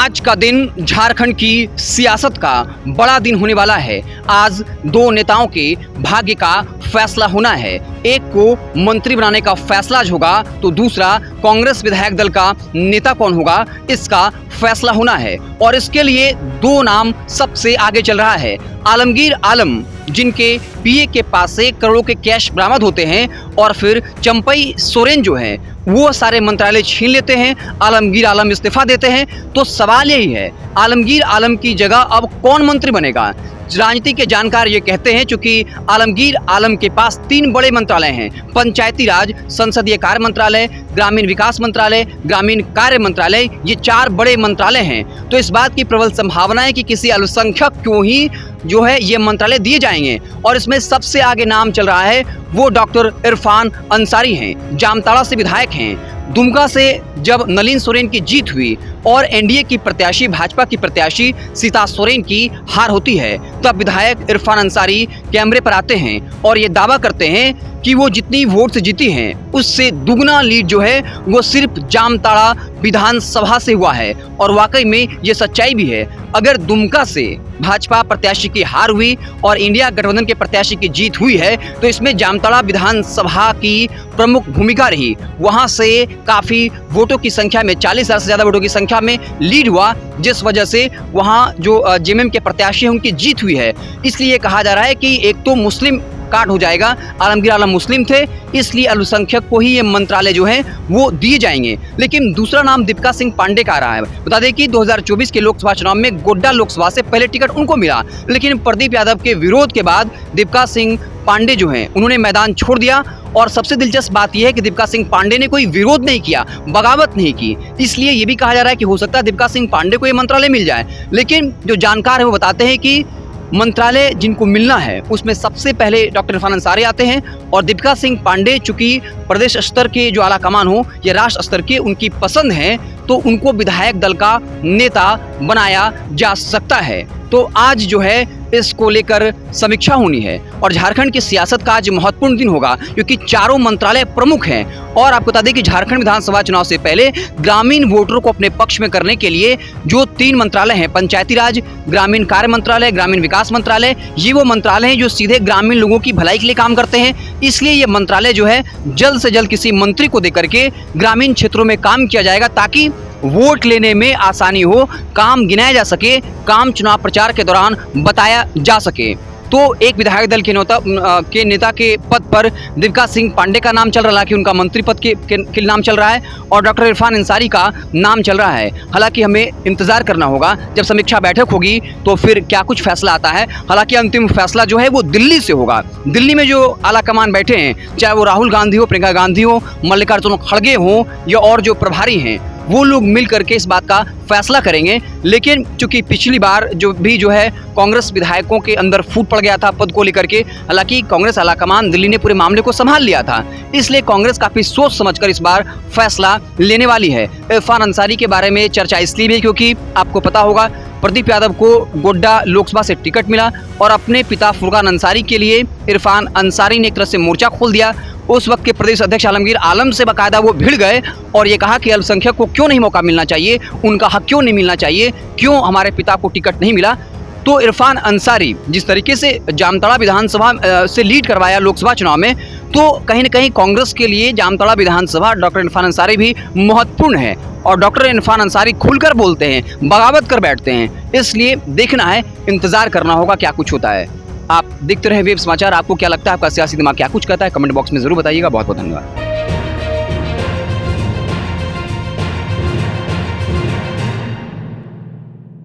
आज का दिन झारखंड की सियासत का बड़ा दिन होने वाला है। आज दो नेताओं के भाग्य का फैसला होना है। एक को मंत्री बनाने का फैसला होगा तो दूसरा कांग्रेस विधायक दल का नेता कौन होगा इसका फैसला होना है। और इसके लिए दो नाम सबसे आगे चल रहा है। आलमगीर आलम, जिनके पीए के पास से करोड़ों के कैश बरामद होते हैं, और फिर चंपई सोरेन जो है वो सारे मंत्रालय छीन लेते हैं। आलमगीर आलम इस्तीफा देते हैं। तो सवाल यही है, आलमगीर आलम की जगह अब कौन मंत्री बनेगा? राजनीति के जानकार ये कहते हैं चूंकि आलमगीर आलम के पास तीन बड़े मंत्रालय हैं, पंचायती राज, संसदीय कार्य मंत्रालय, ग्रामीण विकास मंत्रालय, ग्रामीण कार्य मंत्रालय, ये चार बड़े मंत्रालय हैं। तो इस बात की प्रबल संभावना है कि किसी अल्पसंख्यक को ही जो है ये मंत्रालय दिए जाएंगे। और इसमें सबसे आगे नाम चल रहा है वो डॉक्टर इरफान अंसारी हैं, जामताड़ा से विधायक हैं। दुमका से जब नलिन सोरेन की जीत हुई और एनडीए की प्रत्याशी, भाजपा की प्रत्याशी सीता सोरेन की हार होती है, तब विधायक इरफान अंसारी कैमरे पर आते हैं और ये दावा करते हैं कि वो जितनी वोट से जीती हैं उससे दुगना लीड जो है वो सिर्फ जामताड़ा विधानसभा से हुआ है। और वाकई में ये सच्चाई भी है। अगर दुमका से भाजपा प्रत्याशी की हार हुई और इंडिया गठबंधन के प्रत्याशी की जीत हुई है तो इसमें जामताड़ा विधानसभा की प्रमुख भूमिका रही। वहां से काफी वोटों की संख्या में, 40,000 से ज्यादा वोटों की संख्या में लीड हुआ, जिस वजह से वहां जो जेएमएम के प्रत्याशी हैं उनकी जीत हुई है। इसलिए कहा जा रहा है कि एक तो मुस्लिम कार्ड हो जाएगा। आलमगीर आलम मुस्लिम थे, इसलिए अल्पसंख्यक को ही ये मंत्रालय जो है वो दिए जाएंगे। लेकिन दूसरा नाम दीपिका सिंह पांडे का आ रहा है। बता दें कि 2024 के लोकसभा चुनाव में गोड्डा लोकसभा से पहले टिकट उनको मिला, लेकिन प्रदीप यादव के विरोध के बाद दीपिका सिंह पांडे जो हैं उन्होंने मैदान छोड़ दिया। और सबसे दिलचस्प बात यह है कि दीपिका सिंह पांडे ने कोई विरोध नहीं किया, बगावत नहीं की। इसलिए ये भी कहा जा रहा है कि हो सकता है दीपिका सिंह पांडे को ये मंत्रालय मिल जाए। लेकिन जो जानकार है वो बताते हैं कि मंत्रालय जिनको मिलना है उसमें सबसे पहले डॉक्टर इरफान अंसारी आते हैं। और दीपिका सिंह पांडे चूंकि प्रदेश स्तर के जो आला कमान हो या राष्ट्र स्तर के उनकी पसंद है तो उनको विधायक दल का नेता बनाया जा सकता है। तो आज जो है इसको लेकर समीक्षा होनी है और झारखंड की सियासत का आज महत्वपूर्ण दिन होगा क्योंकि चारों मंत्रालय प्रमुख हैं। और आपको बता दें कि झारखंड विधानसभा चुनाव से पहले ग्रामीण वोटरों को अपने पक्ष में करने के लिए जो तीन मंत्रालय हैं, पंचायती राज, ग्रामीण कार्य मंत्रालय, ग्रामीण विकास मंत्रालय, ये वो मंत्रालय हैं जो सीधे ग्रामीण लोगों की भलाई के लिए काम करते हैं। इसलिए ये मंत्रालय जो है जल्द से जल्द किसी मंत्री को देकर के ग्रामीण क्षेत्रों में काम किया जाएगा ताकि वोट लेने में आसानी हो, काम गिनाया जा सके, काम चुनाव प्रचार के दौरान बताया जा सके। तो एक विधायक दल के नेता के पद पर दीपिका सिंह पांडे का नाम चल रहा है कि उनका मंत्री पद के नाम चल रहा है और डॉक्टर इरफान अंसारी का नाम चल रहा है। हालांकि हमें इंतजार करना होगा, जब समीक्षा बैठक होगी तो फिर क्या कुछ फैसला आता है। हालांकि अंतिम फैसला जो है वो दिल्ली से होगा। दिल्ली में जो आला कमान बैठे हैं, चाहे वो राहुल गांधी हो, प्रियंका गांधी हो, मल्लिकार्जुन खड़गे हो या और जो प्रभारी हैं, वो लोग मिल करके इस बात का फैसला करेंगे। लेकिन चूंकि पिछली बार जो है कांग्रेस विधायकों के अंदर फूट पड़ गया था पद को लेकर के, हालांकि कांग्रेस आलाकमान दिल्ली ने पूरे मामले को संभाल लिया था, इसलिए कांग्रेस काफी सोच समझकर इस बार फैसला लेने वाली है। इरफान अंसारी के बारे में चर्चा इसलिए भी क्योंकि आपको पता होगा प्रदीप यादव को गोड्डा लोकसभा से टिकट मिला और अपने पिता फुरकान अंसारी के लिए इरफान अंसारी ने एक तरह से मोर्चा खोल दिया। उस वक्त के प्रदेश अध्यक्ष आलमगीर आलम से बाकायदा वो भिड़ गए और ये कहा कि अल्पसंख्यक को क्यों नहीं मौका मिलना चाहिए, उनका हक क्यों नहीं मिलना चाहिए, क्यों हमारे पिता को टिकट नहीं मिला। तो इरफान अंसारी जिस तरीके से जामताड़ा विधानसभा से लीड करवाया लोकसभा चुनाव में, तो कहीं ना कहीं कांग्रेस के लिए जामताड़ा विधानसभा डॉक्टर इरफान अंसारी भी महत्वपूर्ण है। और डॉक्टर इरफान अंसारी खुलकर बोलते हैं, बगावत कर बैठते हैं। इसलिए देखना है, इंतजार करना होगा क्या कुछ होता है। आप देखते रहे वेब समाचार। आपको क्या लगता है, आपका सियासी दिमाग क्या कुछ कहता है, कमेंट बॉक्स में जरूर बताइएगा। बहुत बहुत धन्यवाद।